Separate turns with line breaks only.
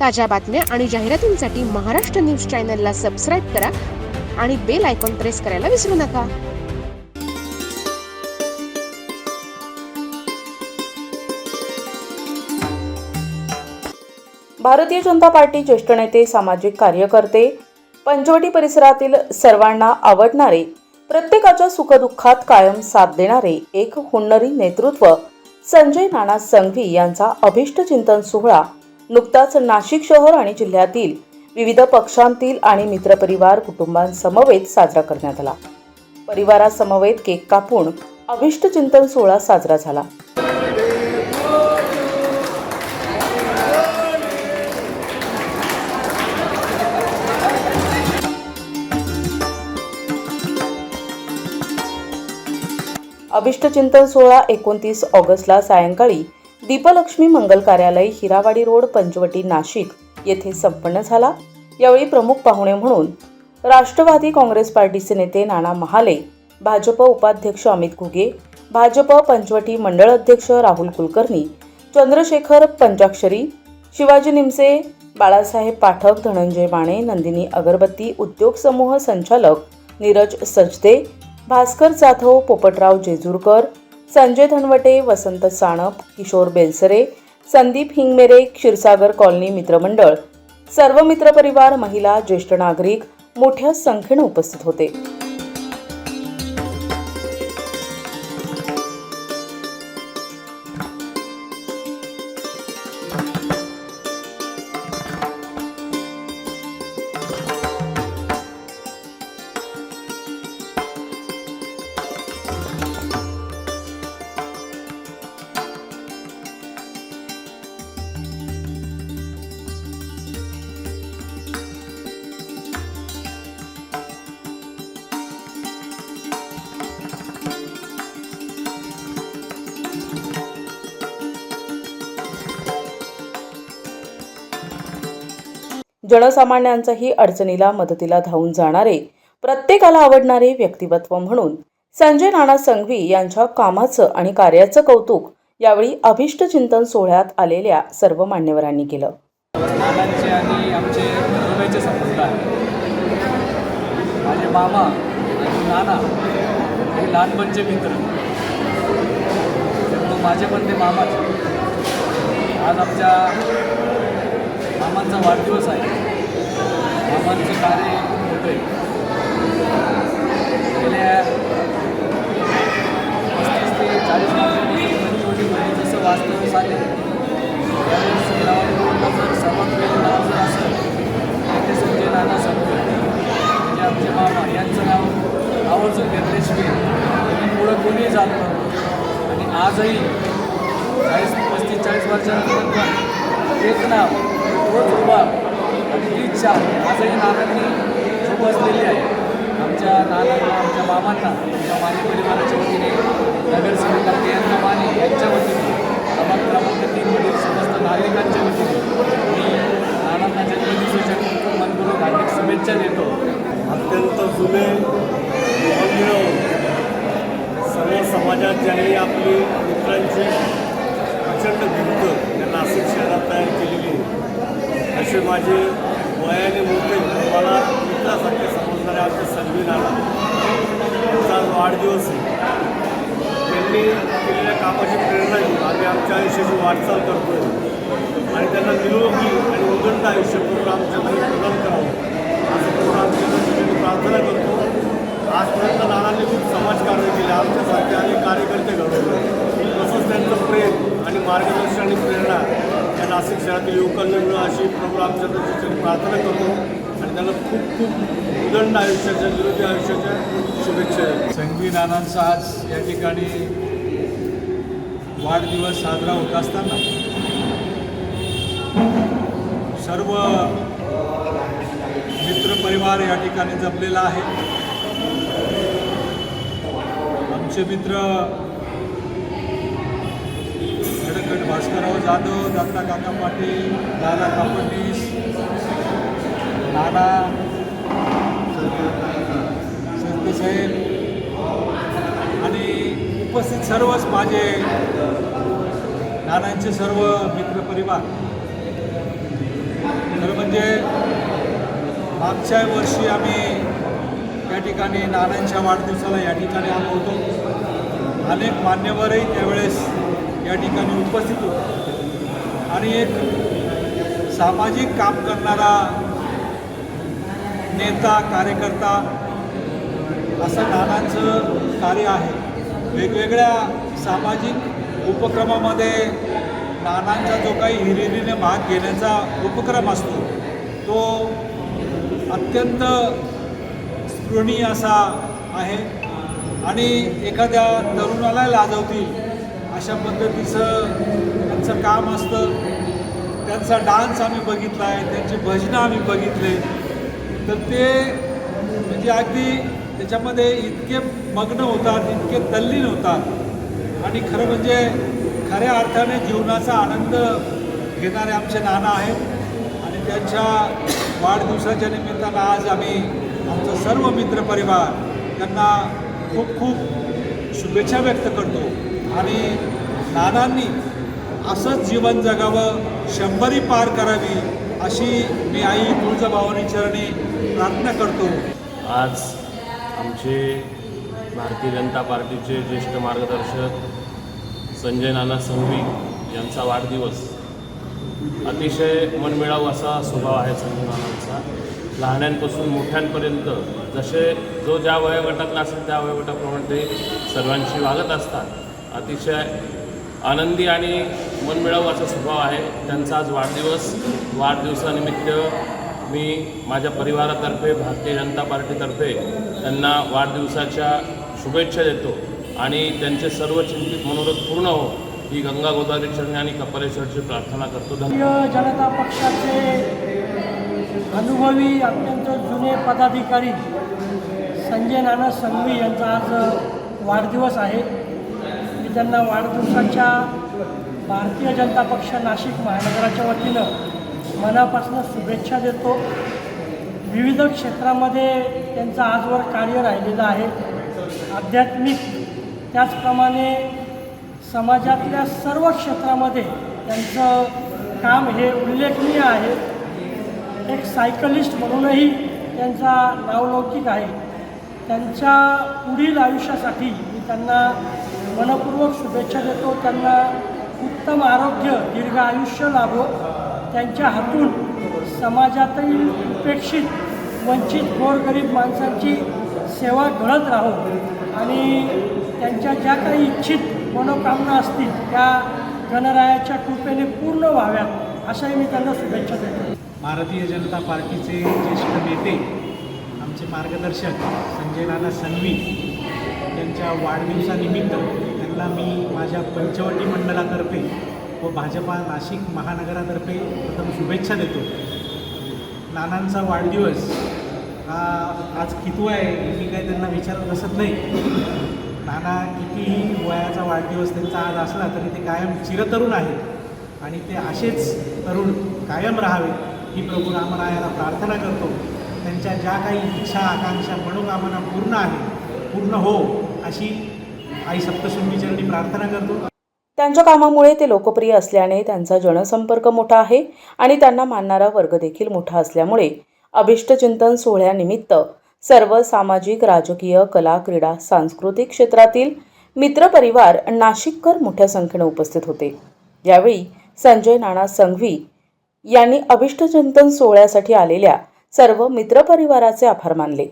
ताज्या बातम्या आणि जाहिरातींसाठी महाराष्ट्र न्यूज चॅनलला सबस्क्राईब करा आणि बेल आयकॉन प्रेस करायला विसरू नका.
भारतीय जनता पार्टी ज्येष्ठ नेते, सामाजिक कार्यकर्ते, पंचवटी परिसरातील सर्वांना आवडणारे, प्रत्येकाच्या सुखदुःखात कायम साथ देणारे एक हुन्नरी नेतृत्व संजय नाना संघवी यांचा अभिष्ट चिंतन सोहळा नुकताच नाशिक शहर आणि जिल्ह्यातील विविध पक्षांतील आणि मित्रपरिवार कुटुंबांसमवेत साजरा करण्यात आला. परिवारासमवेत केक कापून अभिष्ट चिंतन सोहळा साजरा झाला. अभिष्ट चिंतन सोहळा 29 ऑगस्टला सायंकाळी दीपलक्ष्मी मंगल कार्यालय, हिरावाडी रोड, पंचवटी, नाशिक येथे संपन्न झाला. यावेळी प्रमुख पाहुणे म्हणून राष्ट्रवादी काँग्रेस पार्टीचे नेते नाना महाले, भाजप उपाध्यक्ष अमित घुगे, भाजप पंचवटी मंडळ अध्यक्ष राहुल कुलकर्णी, चंद्रशेखर पंचाक्षरी, शिवाजी निमसे, बाळासाहेब पाठक, धनंजय माने, नंदिनी अगरबत्ती उद्योग समूह संचालक नीरज सचदे, भास्कर जाधव, पोपटराव जेजुरकर, संजय धनवटे, वसंत साणप, किशोर बेलसरे, संदीप हिंगमेरे, क्षीरसागर कॉलनी मित्रमंडळ, सर्व मित्रपरिवार, महिला, ज्येष्ठ नागरिक मोठ्या संख्येने उपस्थित होते. जनसामान्यांचाही अडचणीला मदतीला धावून जाणारे, प्रत्येकाला आवडणारे व्यक्तिमत्व म्हणून संजय नाना संघवी यांच्या कामाचं आणि कार्याचं कौतुक यावेळी अभिष्ट चिंतन सोहळ्यात आलेल्या सर्व मान्यवरांनी केलं.
नानांचे आणि आमचे जवळचे संबंध आहेत. माझे मामा आणि नाना हे लहानपणचे मित्र, त्यामुळं माझे पण ते मामाच. आज आमच्या मामांचा वाढदिवस आहे. मामांचं कार्य खूप मोठं आहे. गेल्या 35 ते 40 वर्षांपासून पंचवटीमध्ये जसं वास्तव्य आले, त्यावेळेस हिरावाडी रोडला जर सर्वात वेगळं नाव जर असेल तर ते संजय नाना संघवी म्हणजे आमचे मामा यांचं नाव आवर्जून घेतल्याशिवाय आणि पुढं कोणीही जात नव्हतं. आणि आजही 35-40 वर्षानंतर पण तेच नाव तोच उभा आणि तीच छान आजही नानांनी जोपासलेली आहे. आमच्या नानांना, आमच्या मामांना, आमच्या माने परिवाराच्या वतीने, नगरसेविका प्रियंका माने यांच्या वतीने, प्रभाग क्रमांक 3 मधील समस्त नागरिकांच्या वतीने मी नानांना जन्मदिवसाच्या खूप मनपूर्वक हार्दिक शुभेच्छा देतो.
अत्यंत जुने सर्व समाजात ज्यांनी आपली मित्रांची प्रचंड भिंत या नाशिक शहरात तयार केलेली, असे माझे वयाने मोठे मला मित्रासारखे समजणारे आमचे संघवी नाना यांचा वाढदिवस आहे. त्यांनी केलेल्या कामाची प्रेरणा घेऊन आम्ही आमच्या आयुष्याची वाटचाल करतो आहे आणि त्यांना निरोगी आणि उदंड आयुष्य करून आमच्याकडे प्रदान करावं असं करून आमच्या प्रार्थना करतो. आजपर्यंत नानांनी खूप समाजकार्य केले, आमच्यासारखे अनेक कार्यकर्ते घडवले. तसंच त्यांचं प्रेम आणि मार्गदर्शन आणि प्रेरणा या नाशिक शहरातील युवकांना मिळो अशी प्रभू आमच्या प्रार्थना करतो आणि त्यांना खूप खूप उदंड आयुष्याच्या, निरोगी आयुष्याच्या शुभेच्छा.
संघवी नानांचा आज या ठिकाणी वाढदिवस साजरा होत असताना सर्व मित्रपरिवार या ठिकाणी जमलेला आहे. आमचे मित्र भास्करराव जाधव, दत्ता काका पाटील, दादा कापडनीस, नाना साहेब आणि उपस्थित सर्वच माझे नानांचे सर्व मित्रपरिवार मागच्या वर्षी आम्ही या ठिकाणी नानांच्या वाढदिवसाला या ठिकाणी आलो होतो. अनेक मान्यवरही त्यावेळेस या ठिकाणी उपस्थित होते आणि एक सामाजिक काम करणारा नेता कार्यकर्ता असं नानांचं कार्य आहे. वेगवेगळ्या सामाजिक उपक्रमामध्ये नानांचा जो काही हिरिरीने भाग घेण्याचा उपक्रम असतो तो अत्यंत स्पृहणीय असा आहे आणि एखाद्या तरुणाला लाजवतील अशा पद्धतीचं त्यांचं काम असतं. त्यांचा डान्स आम्ही बघितला आहे, त्यांची भजनं आम्ही बघितले, तर ते म्हणजे अगदी त्याच्यामध्ये इतके मग्न होतात, इतके तल्लीन होतात आणि खरं म्हणजे खऱ्या अर्थाने जीवनाचा आनंद घेणारे आमचे नाना आहेत. आणि त्यांच्या वाढदिवसाच्या निमित्तानं आज आम्ही आमचा सर्व मित्रपरिवार त्यांना खूप खूप शुभेच्छा व्यक्त करतो आणि नानांनी असंच जीवन जगावं, 100री पार करावी अशी मी आई तुळजाभवानी चरणी प्रार्थना करतो.
आज आमचे भारतीय जनता पार्टीचे ज्येष्ठ मार्गदर्शक संजय नाना संघवी यांचा वाढदिवस. अतिशय मनमिळावू असा स्वभाव आहे संजय नानांचा. लहानांपासून मोठ्यांपर्यंत जसे जो ज्या वयोगटातला असेल त्या वयोगटाप्रमाणे ते सर्वांशी वागत असतात. अतिशय आनंदी आणि मनमिळावू असा स्वभाव आहे त्यांचा. आज वाढदिवसानिमित्त मी माझ्या परिवारातर्फे भारतीय जनता पार्टीतर्फे त्यांना वाढदिवसाच्या शुभेच्छा देतो आणि त्यांचे सर्व चिंतित मनोरथ पूर्ण हो ही गंगा गोदावरी चरणी आणि कपालेश्वरची प्रार्थना करतो.
भारतीय जनता पक्षाचे अनुभवी अत्यंत जुने पदाधिकारी संजय नाना संघवी यांचा आज वाढदिवस आहे. मी त्यांना वाढदिवसाच्या भारतीय जनता पक्ष नाशिक महानगराच्या वतीनं मनापासून शुभेच्छा देतो. विविध क्षेत्रामध्ये त्यांचं आजवर कार्य राहिलेलं आहे. आध्यात्मिक त्याचप्रमाणे समाजातल्या सर्व क्षेत्रामध्ये त्यांचं काम हे उल्लेखनीय आहे. एक सायकलिस्ट म्हणूनही त्यांचा नावलौकिक आहे. त्यांच्या पुढील आयुष्यासाठी मी त्यांना मनपूर्वक शुभेच्छा देतो. त्यांना उत्तम आरोग्य, दीर्घ आयुष्य लाभो. त्यांच्या हातून समाजातील उपेक्षित, वंचित, गोरगरीब माणसांची सेवा घडत राहो आणि त्यांच्या ज्या काही इच्छित मनोकामना असतील त्या गणरायाच्या कृपेने पूर्ण व्हाव्यात अशाही मी त्यांना शुभेच्छा देतो.
भारतीय जनता पार्टीचे ज्येष्ठ नेते आमचे मार्गदर्शक संजय नाना संघवी यांच्या वाढदिवसानिमित्त त्यांना मी माझ्या पंचवटी मंडळातर्फे व भाजपा नाशिक महानगरातर्फे प्रथम शुभेच्छा देतो. नानांचा वाढदिवस हा आज कितवा आहे मी काही त्यांना विचारत बसत नाही. नाना कितीही वयाचा वाढदिवस त्यांचा आज असला तरी ते कायम चिरतरुण आहेत आणि ते असेच तरुण कायम राहावे ही प्रभू रामरायाला प्रार्थना करतो. त्यांच्या ज्या काही इच्छा, आकांक्षा, मनोकामना पूर्ण आहे, पूर्ण हो अशी आई सप्तशृंगीचरणी प्रार्थना करतो.
त्यांच्या कामामुळे ते लोकप्रिय असल्याने त्यांचा जनसंपर्क मोठा आहे आणि त्यांना मानणारा वर्ग देखील मोठा असल्यामुळे अभिष्टचिंतन सोहळ्यानिमित्त सर्व सामाजिक, राजकीय, कला, क्रीडा, सांस्कृतिक क्षेत्रातील मित्रपरिवार नाशिककर मोठ्या संख्येने उपस्थित होते. यावेळी संजय नाना संघवी यांनी अभिष्टचिंतन सोहळ्यासाठी आलेल्या सर्व मित्रपरिवाराचे आभार मानले.